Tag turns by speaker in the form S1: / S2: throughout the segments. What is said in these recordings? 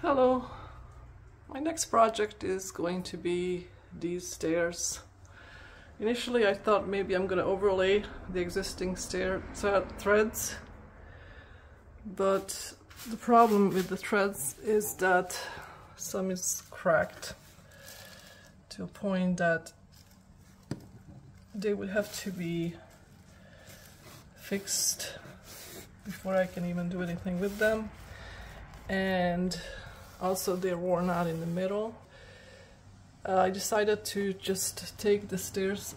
S1: Hello, my next project is going to be these stairs. Initially I thought maybe I'm going to overlay the existing stair threads, but the problem with the threads is that some is cracked to a point that they will have to be fixed before I can even do anything with them. And also they're worn out in the middle. I decided to just take the stairs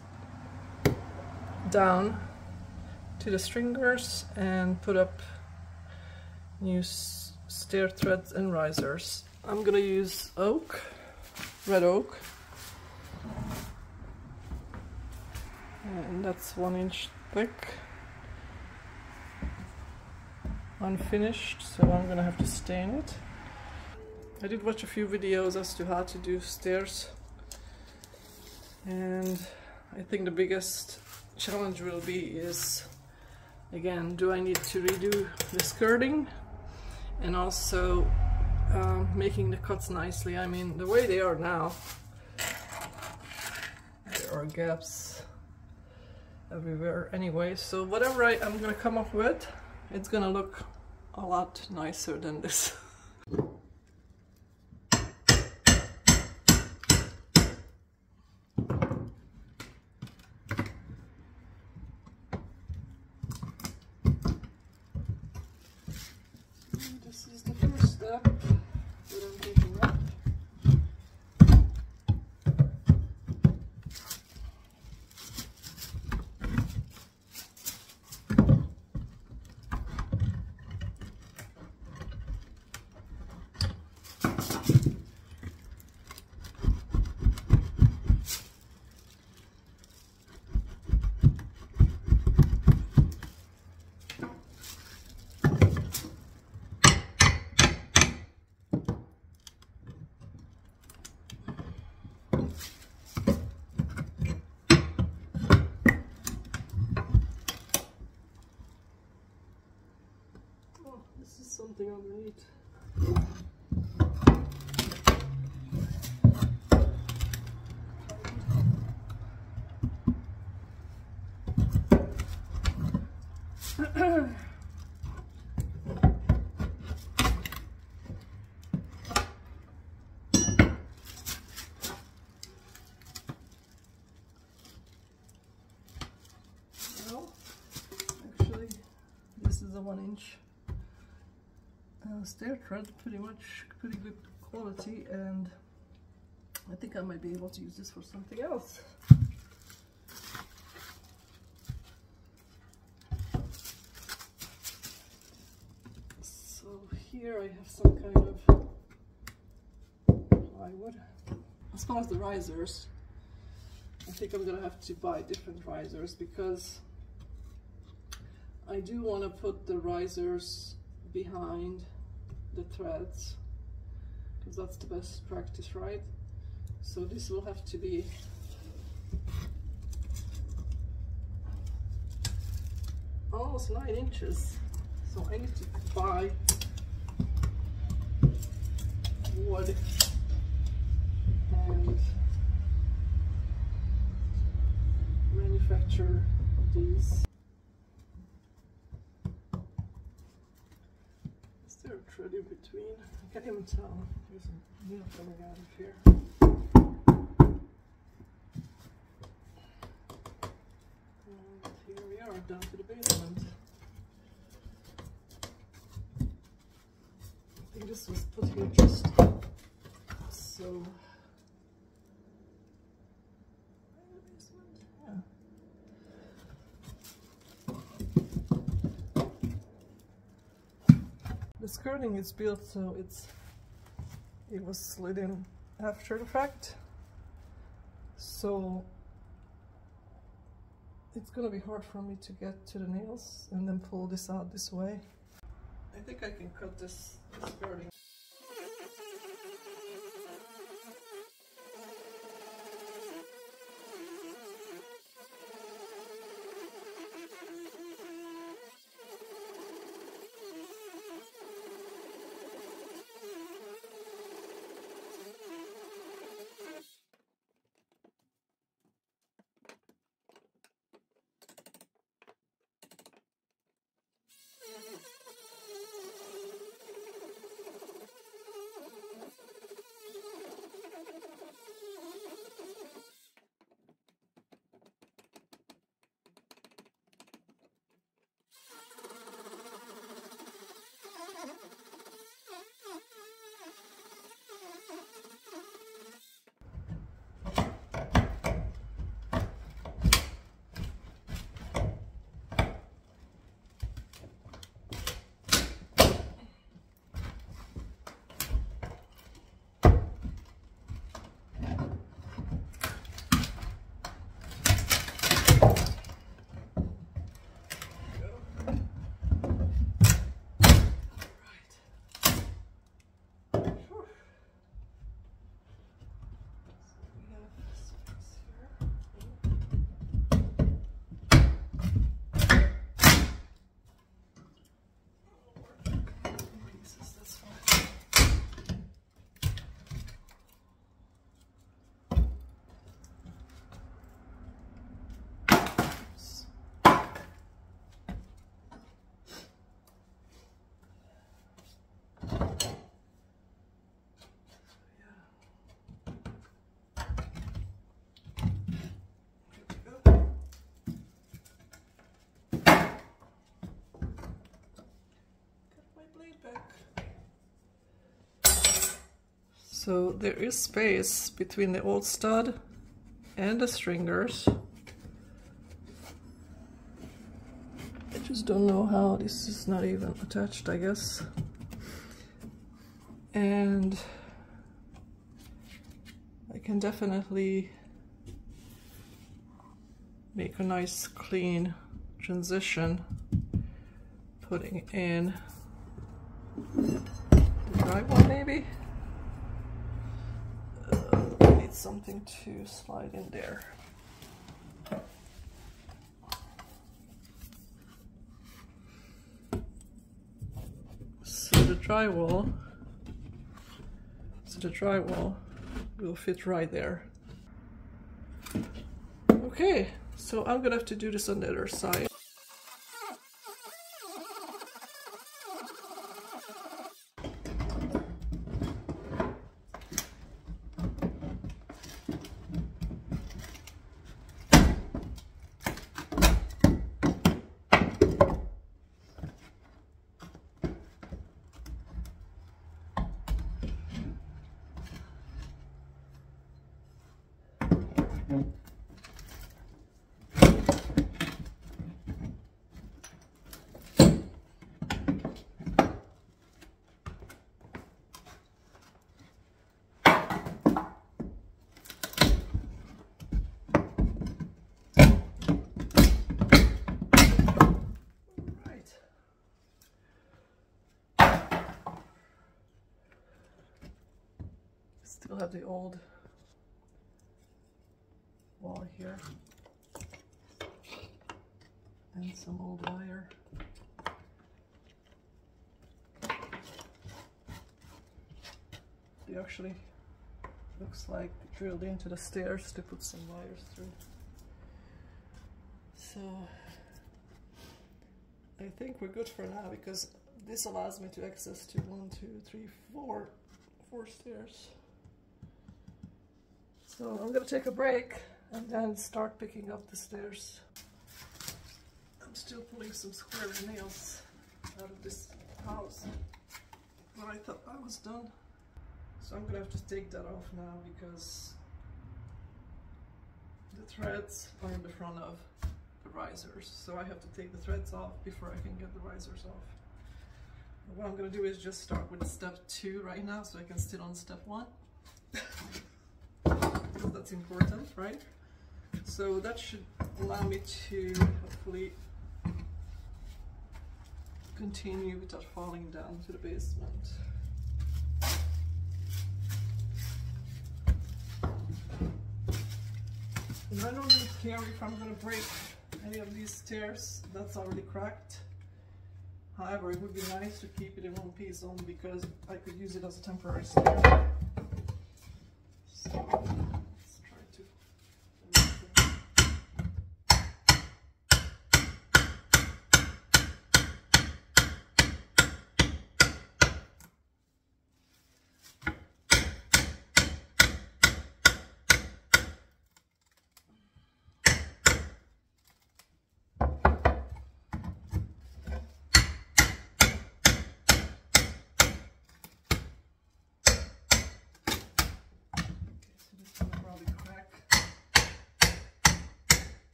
S1: down to the stringers and put up new stair threads and risers. I'm gonna use oak, red oak, and that's 1 inch thick, unfinished, so I'm gonna have to stain it. I did watch a few videos as to how to do stairs, and I think the biggest challenge will be is, again, do I need to redo the skirting and also making the cuts nicely. I mean, the way they are now, there are gaps everywhere anyway, so whatever I'm gonna come up with, it's gonna look a lot nicer than this. This is the first step that I'm taking up. This is something underneath. Well, actually, this is a 1 inch stair thread, pretty good quality, and I think I might be able to use this for something else. So here I have some kind of plywood. As far as the risers, I think I'm gonna have to buy different risers because I do want to put the risers behind the threads, because that's the best practice, right? So this will have to be almost 9 inches, so I need to buy wood and manufacture these. Thread in between. I can't even tell. There's a needle coming out of here. And here we are, down to the basement. I think this was put here just so. The skirting is built so it was slid in after the fact, so it's gonna be hard for me to get to the nails and then pull this out this way. I think I can cut this skirting. So there is space between the old stud and the stringers. I just don't know how this is not even attached, I guess. And I can definitely make a nice clean transition, putting in the drywall maybe. I need something to slide in there. So the drywall will fit right there. Okay, so I'm gonna have to do this on the other side. Still have the old wall here and some old wire. It actually looks like drilled into the stairs to put some wires through. So I think we're good for now, because this allows me to access to 1, 2, 3, 4 stairs. So I'm gonna take a break and then start picking up the stairs. I'm still pulling some square nails out of this house, but I thought I was done. So I'm gonna have to take that off now, because the threads are in the front of the risers. So I have to take the threads off before I can get the risers off. What I'm gonna do is just start with step 2 right now, so I can sit on step 1. Because that's important, right? So that should allow me to hopefully continue without falling down to the basement. And I don't really care if I'm going to break any of these stairs that's already cracked. However, it would be nice to keep it in one piece only, because I could use it as a temporary stair. So let's try to.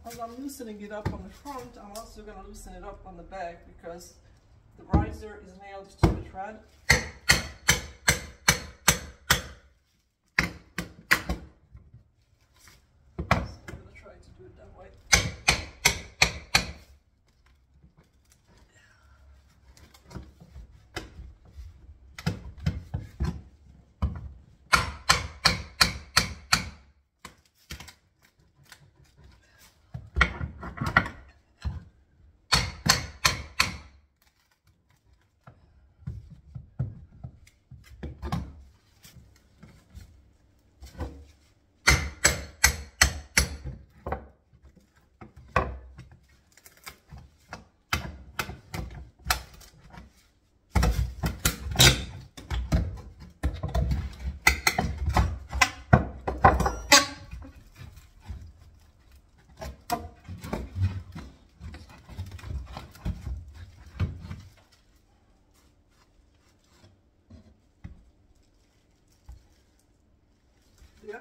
S1: As I'm loosening it up on the front, I'm also going to loosen it up on the back, because the riser is nailed to the thread. So I'm going to try to do it that way.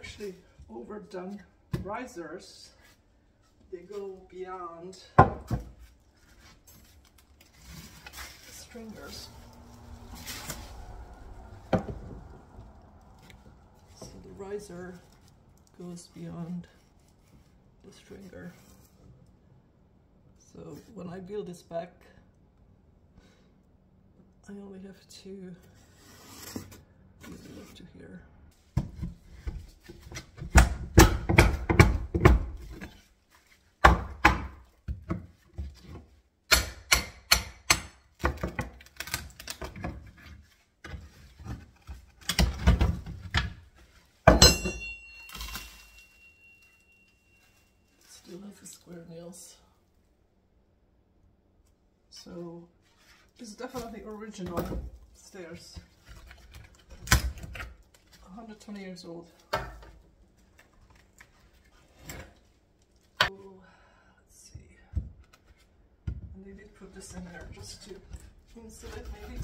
S1: actually overdone risers. They go beyond the stringers. So the riser goes beyond the stringer. So when I build this back, I only have to build it up to here. Still have the square nails. So it's definitely original stairs. 120 years old. So, let's see. And they did put this in there just to insulate maybe.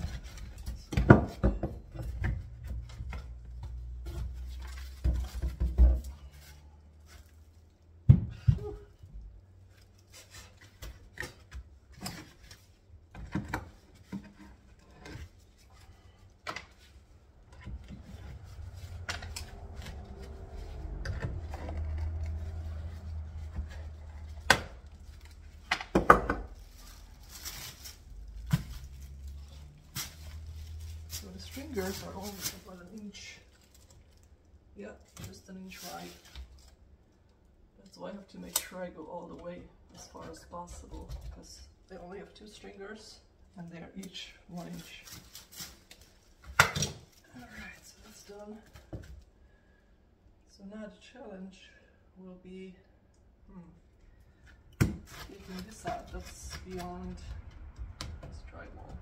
S1: So the stringers are only about an inch. Yeah, just an inch wide. That's why I have to make sure I go all the way as far as possible, because they only have 2 stringers and they're each 1 inch. Alright, so that's done. So now the challenge will be taking this out. That's beyond this drywall.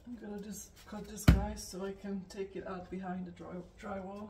S1: I'm gonna just cut this guy so I can take it out behind the drywall.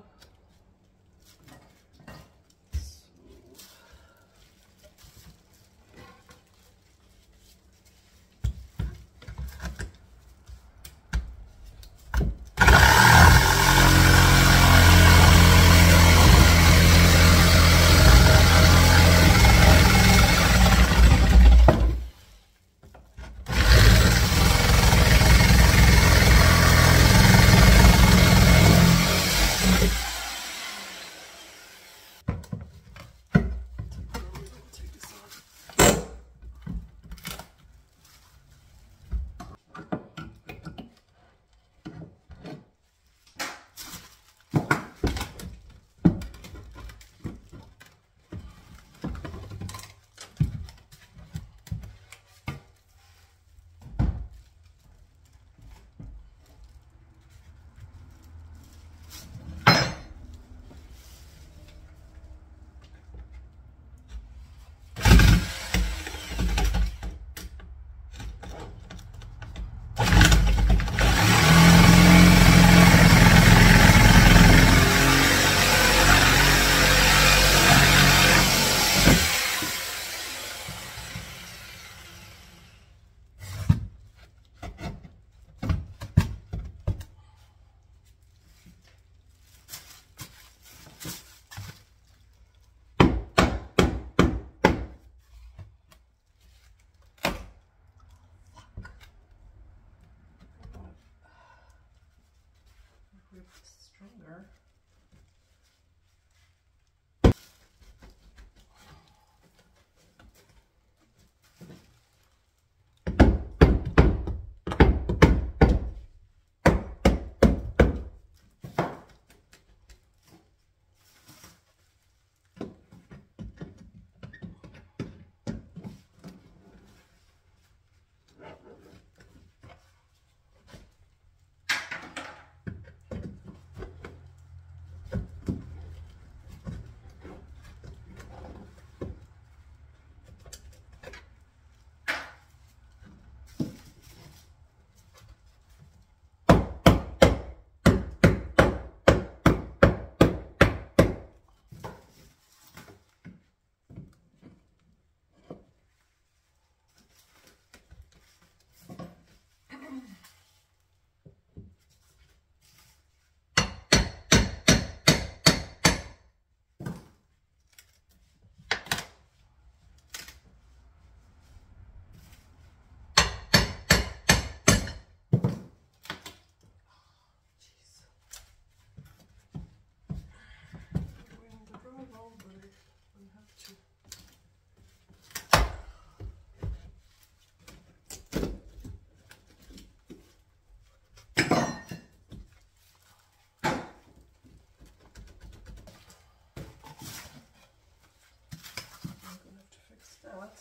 S1: pallet.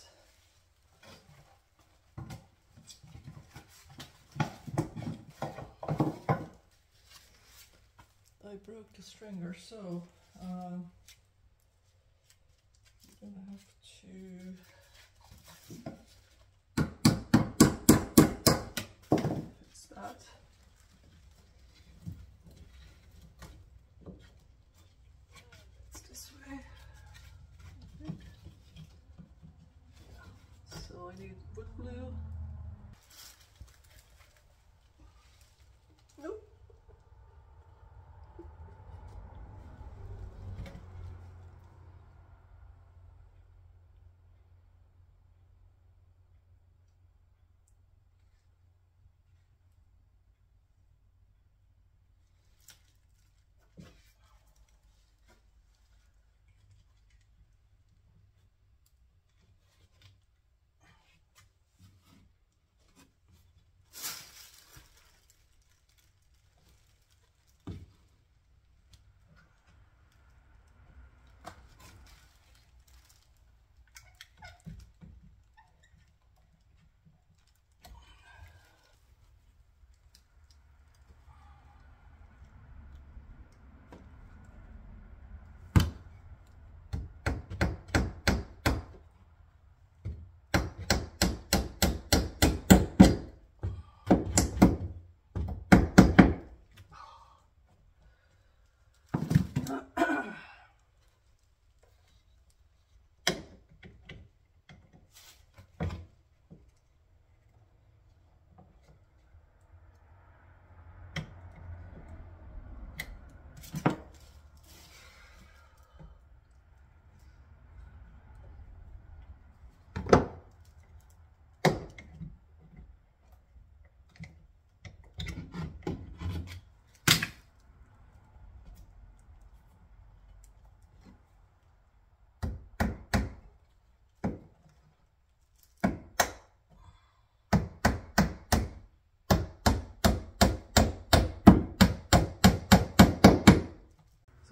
S1: I broke the stringer, so I'm gonna have to fix that. It's this way, I think. So I need wood glue. Nope.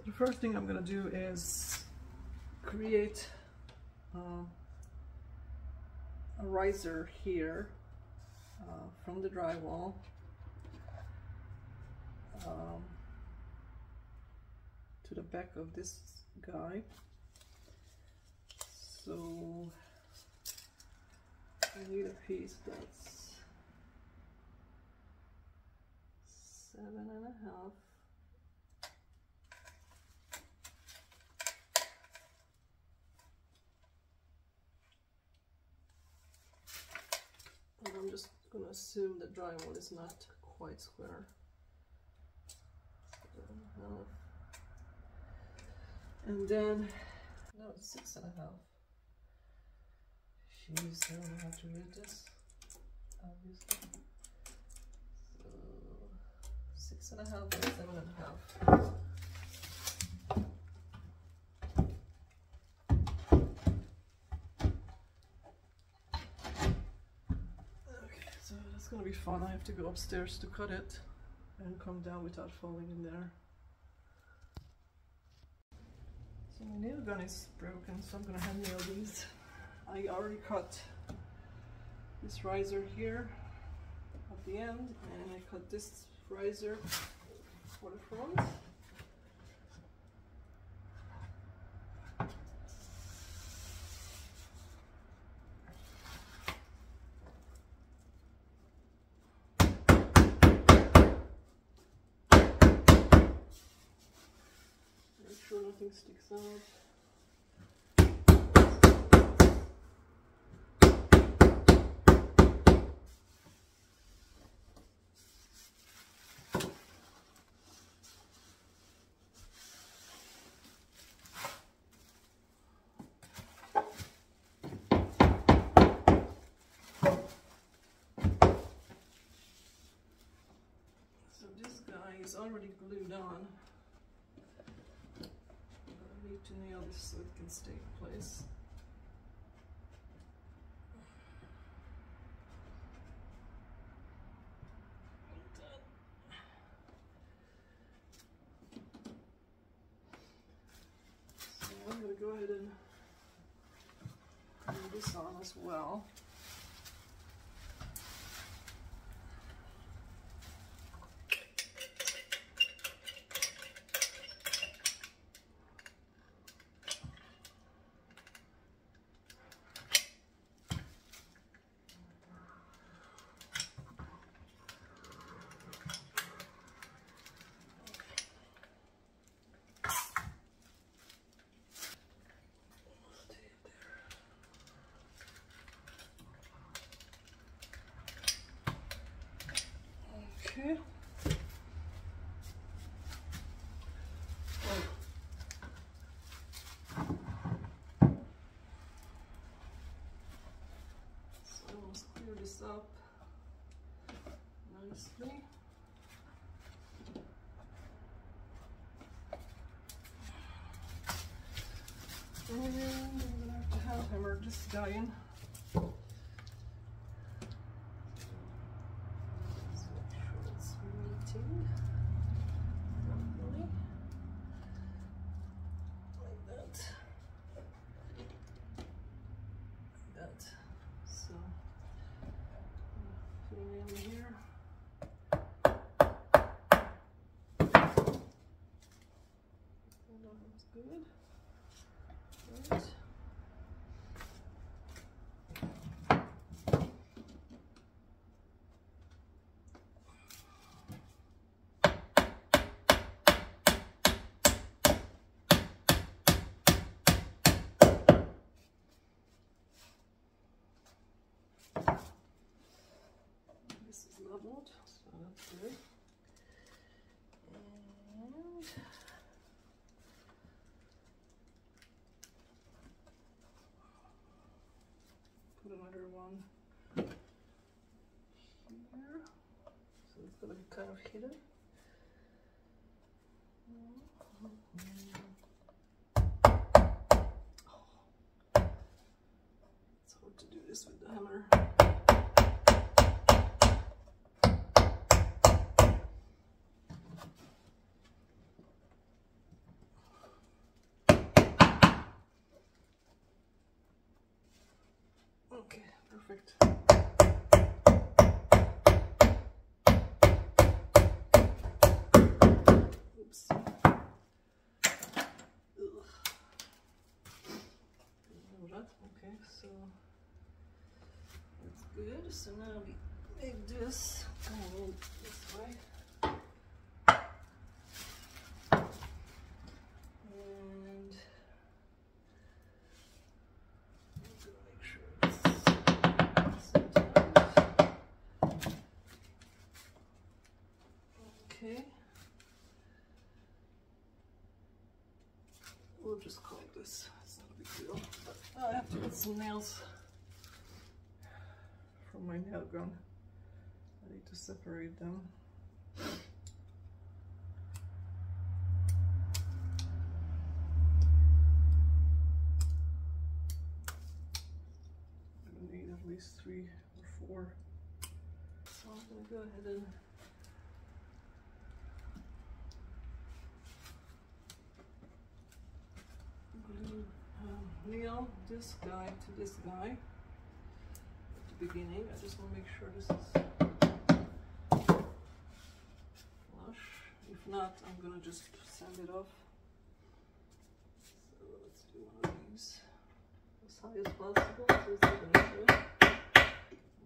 S1: The first thing I'm going to do is create a riser here from the drywall to the back of this guy. So I need a piece that's 7.5. And I'm just going to assume the drywall is not quite square. 7.5. And then, no, it's 6.5. Jeez, I don't know how to read this, obviously. So, 6.5 and 7.5. It's gonna be fun. I have to go upstairs to cut it and come down without falling in there. So my nail gun is broken, so I'm gonna hand nail these. I already cut this riser here at the end, and I cut this riser for the front. Make sure nothing sticks out. Is already glued on. I need to nail this so it can stay in place. So I'm going to go ahead and do this on as well. Okay. So let's clear this up nicely. And I'm gonna have to hand hammer this guy in. So, put it in here. That looks good. Right. This is leveled, so that's good. And put another one here. So it's gonna be kind of hidden. It's hard to do this with the hammer. Okay, perfect. Oops. Okay, so that's good. So now we make this go this way. And I'm gonna make sure it's centered. Okay. We'll just call this. It's not a big deal. But I have to get some nails from my nail gun. I need to separate them. I'm gonna need at least 3 or 4. So I'm gonna go ahead and nail this guy to this guy at the beginning. I just want to make sure this is flush. If not, I'm gonna just sand it off. So let's do one of these as high as possible so it's not gonna show.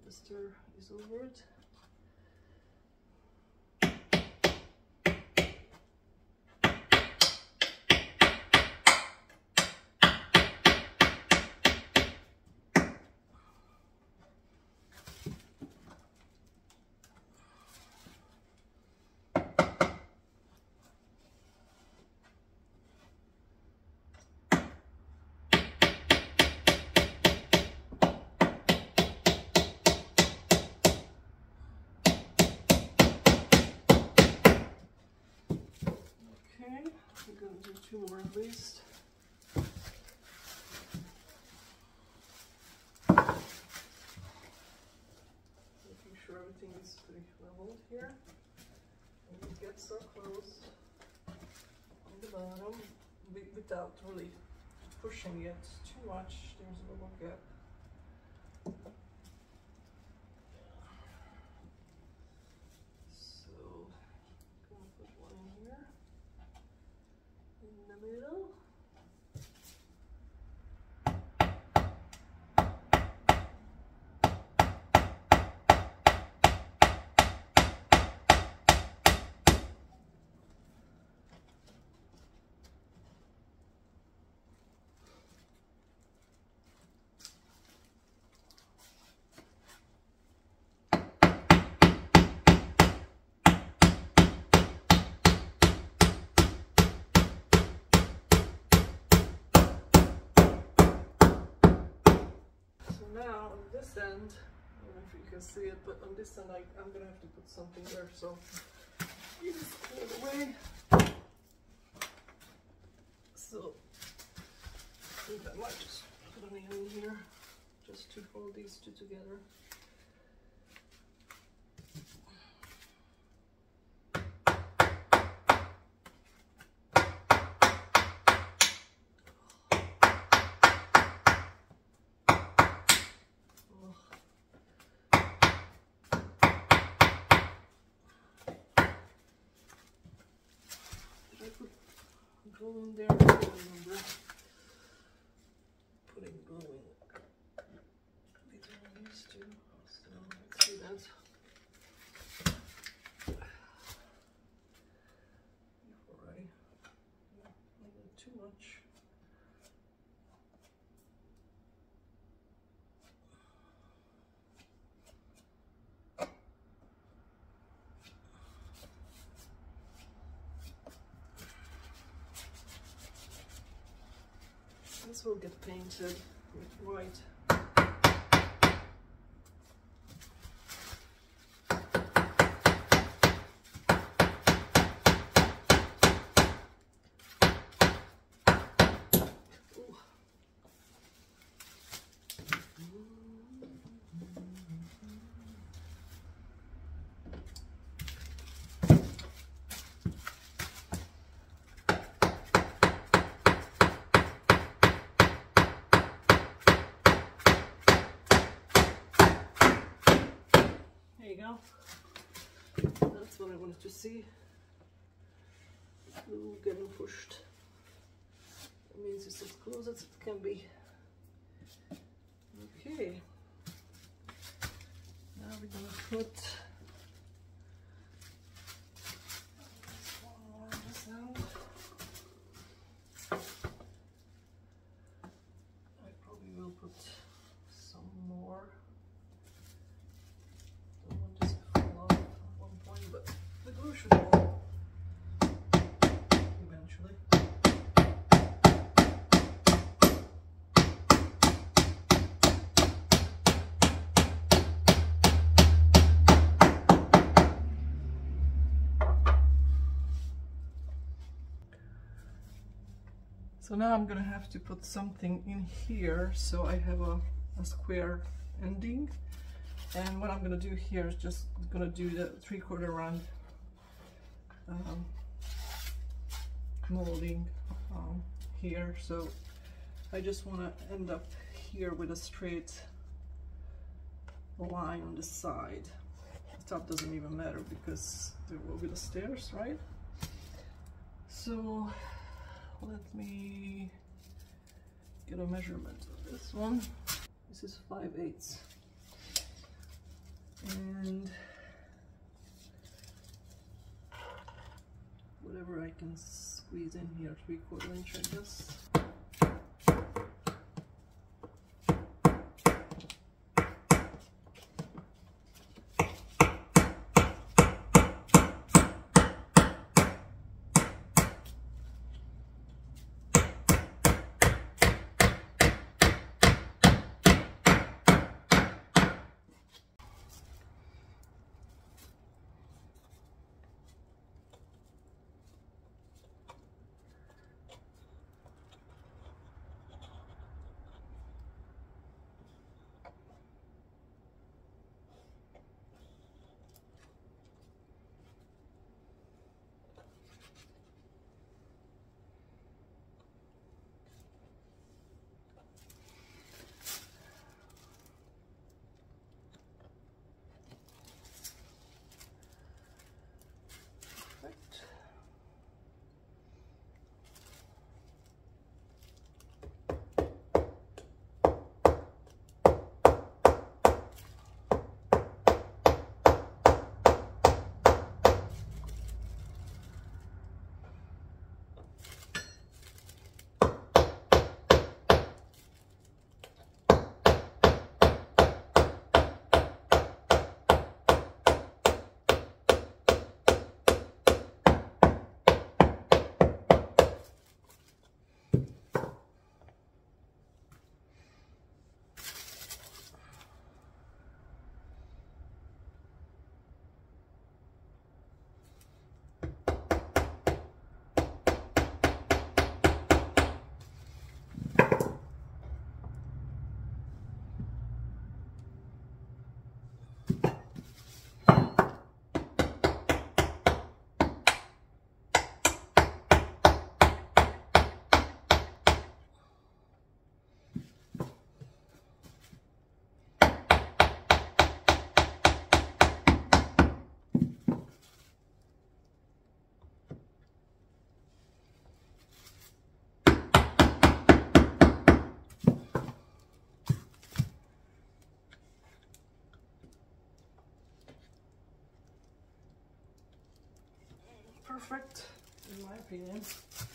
S1: The stir is over it. I'm going to do 2 more at least. Making sure everything is pretty leveled here. And it gets so close on the bottom without really pushing it too much. There's a little gap. this end, I don't know if you can see it, but on this end I'm gonna have to put something there, so you just clear it away. So I think I might just put a nail in here just to hold these two together. Glue in there, I don't remember putting glue in between these two, so let's do that. Alright, not too much. This will get painted with white. Ooh. There you go. That's what I wanted to see. Glue getting pushed. That means it's as close as it can be. Okay. Now we're gonna put one more on this end. I probably will put some more. But the glue should fall eventually. So now I'm gonna have to put something in here so I have a square ending. And what I'm going to do here is just going to do the 3/4 round molding here. So I just want to end up here with a straight line on the side. The top doesn't even matter because there will be the stairs, right? So let me get a measurement of this one. This is 5/8. And whatever I can squeeze in here, 3/4 inch, I guess. perfect, in my opinion.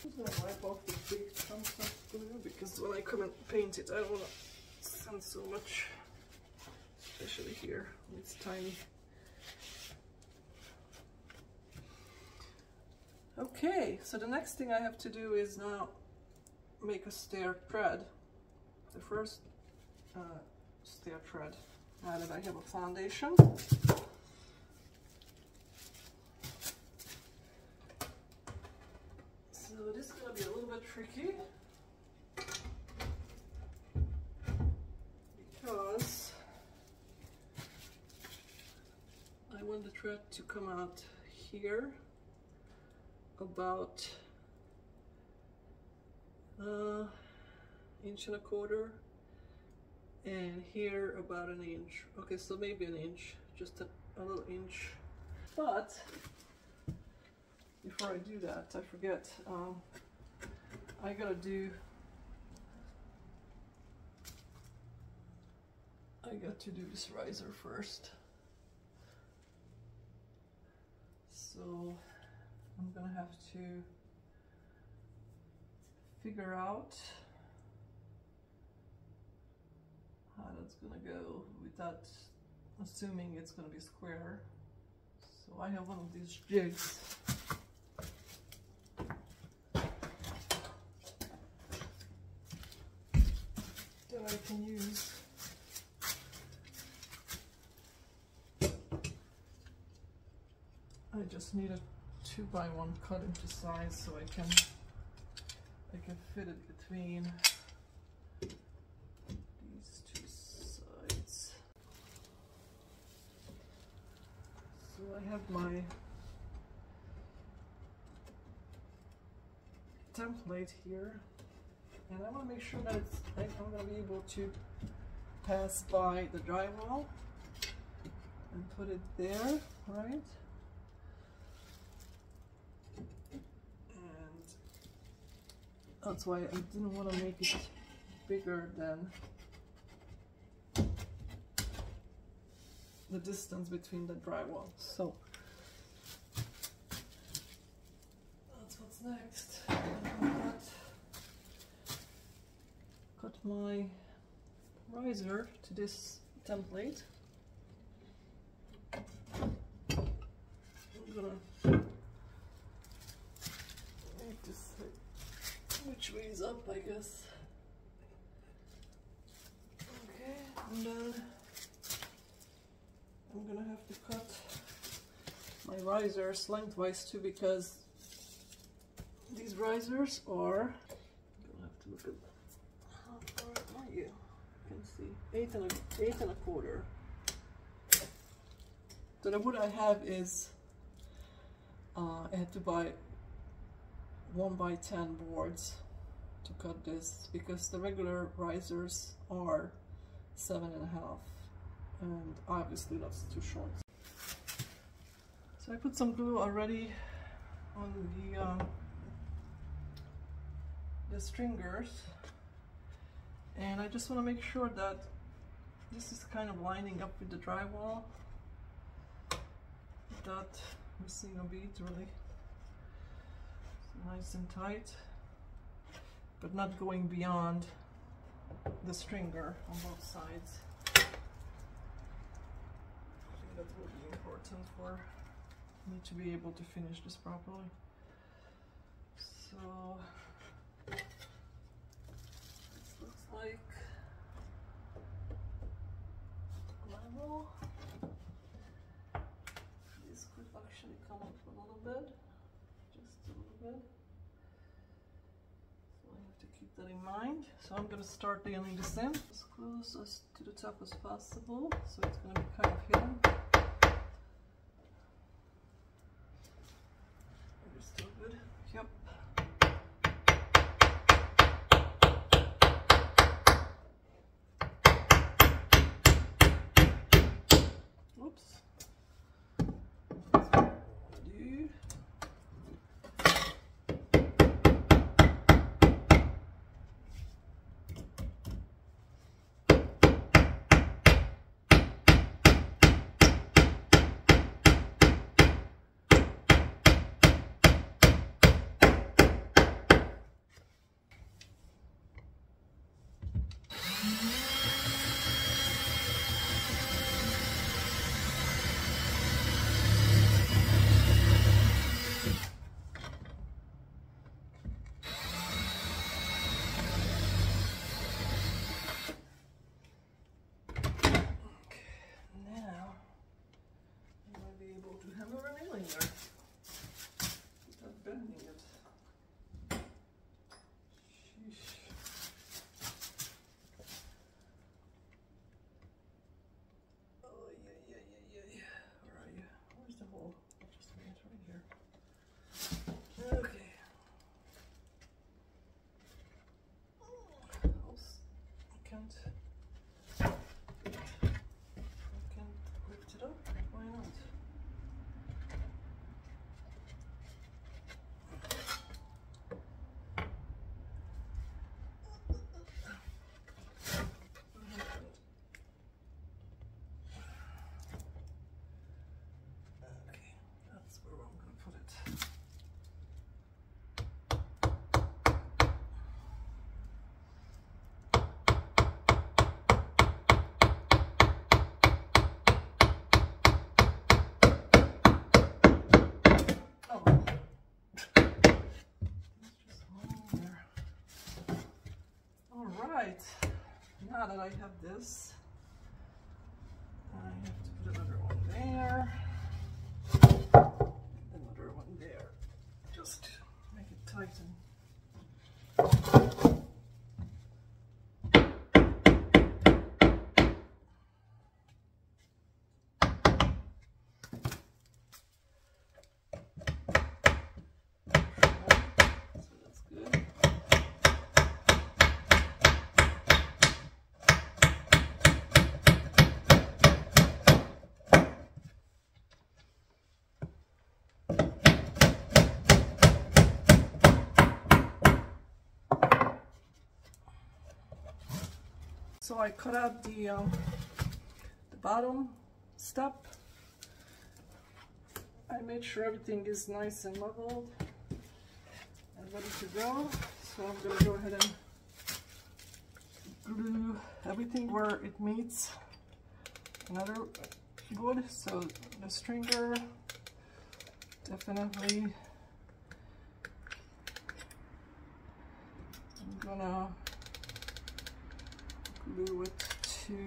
S1: I'm gonna wipe off the big chunks of glue because when I come and paint it, I don't want to send so much, especially here. It's tiny. Okay, so the next thing I have to do is now make a stair tread. The first stair tread, now that I have a foundation. So this is going to be a little bit tricky because I want the thread to come out here about inch and a quarter, and here about an inch. Okay, so maybe an inch, just a little inch. But before I do that, I forget, I got to do this riser first. So I'm gonna have to figure out how that's gonna go without assuming it's gonna be square. So I have one of these jigs. That I can use. I just need a 2x1 cut into size so I can fit it between these two sides. So I have my template here, and I want to make sure that I'm going to be able to pass by the drywall and put it there, right? That's why I didn't want to make it bigger than the distance between the drywall. So that's what's next. Cut my riser to this template. I'm gonna make this which way is up, I guess. Okay, and then I'm gonna have to cut my risers lengthwise too, because these risers are, I'm gonna have to look at how far are you? You can see 8 and a quarter. So what I have is I had to buy 1x10 boards to cut this, because the regular risers are 7.5, and obviously that's too short. So I put some glue already on the stringers, and I just want to make sure that this is kind of lining up with the drywall, without missing a bead really. Nice and tight, but not going beyond the stringer on both sides. I think that will be important for me to be able to finish this properly. So this looks like level. This could actually come up a little bit. So I have to keep that in mind. So I'm going to start nailing this in as close as to the top as possible, so it's going to be kind of hidden. You're still good? Yep. Whoops. That's what I want to do. I can lift it up, why not? Okay, that's where I'm going to put it. Right, now that I have this, I have to put another one there, another one there, just to make it tighten. So that's good. So I cut out the bottom step. I made sure everything is nice and leveled and ready to go. So I'm going to go ahead and glue everything where it meets another wood. So the stringer, definitely. I'm gonna glue it to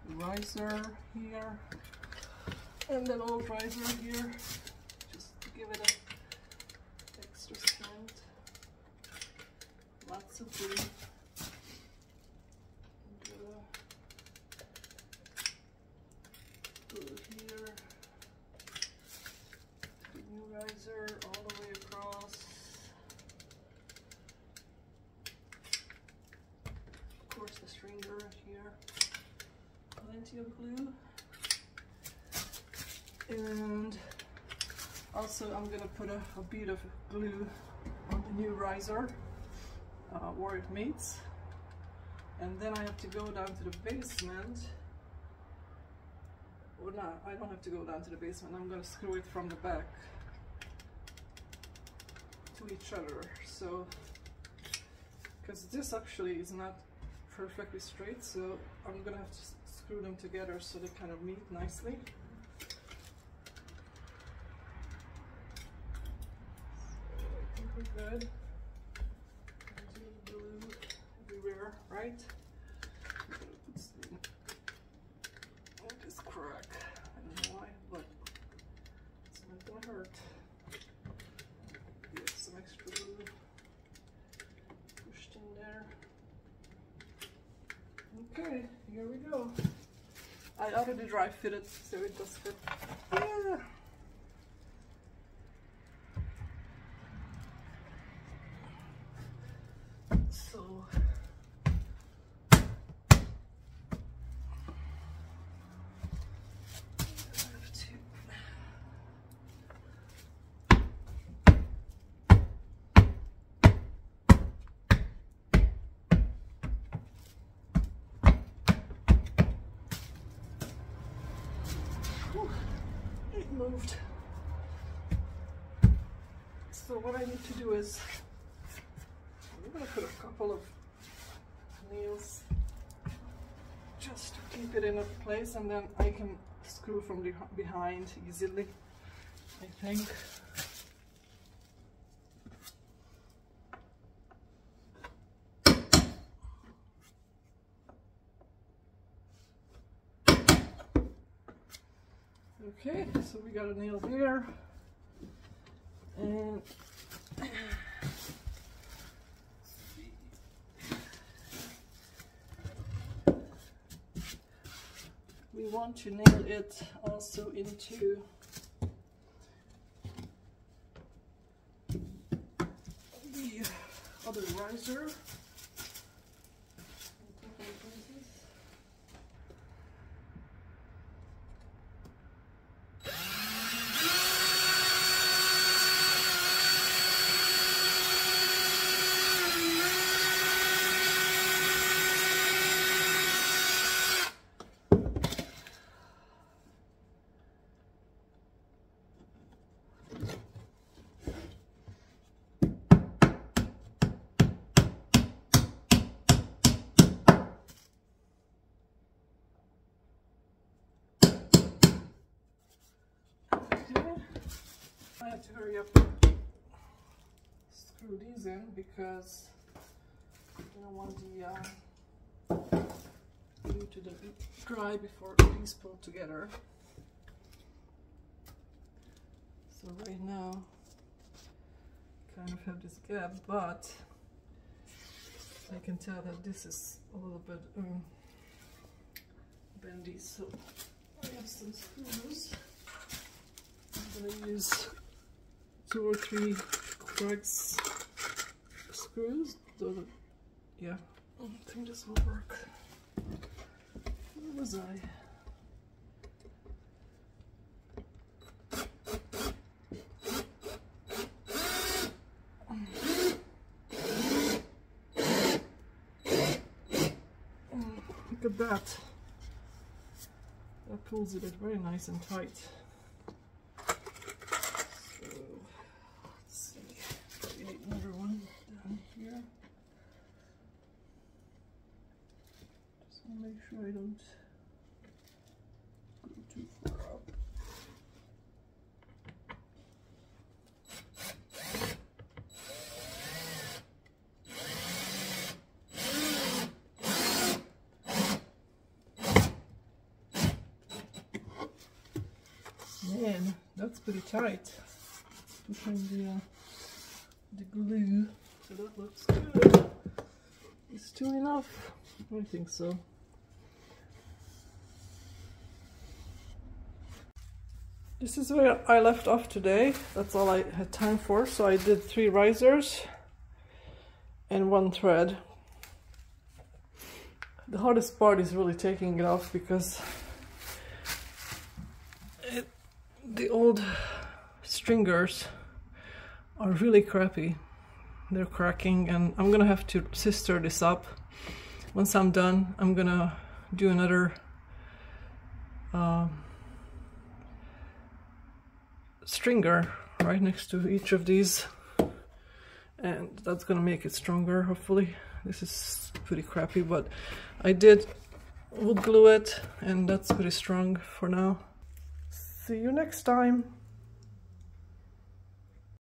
S1: the riser here, and then old riser here, just to give it a extra strength. Lots of glue. Glue here, the new riser all the way across. Of course, the stringer here. Plenty of glue. And also I'm gonna put a bit of glue on the new riser where it meets. And then I have to go down to the basement. Or not, I don't have to go down to the basement. I'm gonna screw it from the back to each other. So, because this actually is not perfectly straight, so I'm gonna have to screw them together so they kind of meet nicely. So I think we're good. Glue everywhere, right? I'm gonna put some on this crack. I don't know why, but it's not gonna hurt. Get some extra glue pushed in there. Okay, here we go. I already dry fitted, so it does fit. Yeah. So it moved. So what I need to do is I'm going to put a couple of nails just to keep it in a place, and then I can screw from the behind easily, I think. Okay, so we got a nail there, and we want to nail it also into the other riser. had to hurry up, screw these in because I don't want the glue to dry before these pull together. So right now, kind of have this gap, but I can tell that this is a little bit bendy, so I have some screws. I'm going to use 2 or 3 Craig's screws. Yeah, I think this will work. Where was I? Look at that. That pulls it very nice and tight. So, let's see. We need another one down here. Just want to make sure I don't go too far up. Man, that's pretty tight. Pushing the glue, so that looks good. Is 2 enough? I think so. This is where I left off today. That's all I had time for. So I did 3 risers and 1 thread. The hardest part is really taking it off because the old stringers are really crappy. They're cracking, and I'm gonna have to sister this up. Once I'm done, I'm gonna do another stringer right next to each of these, and that's gonna make it stronger, hopefully. This is pretty crappy, but I did wood glue it, and that's pretty strong for now. See you next time.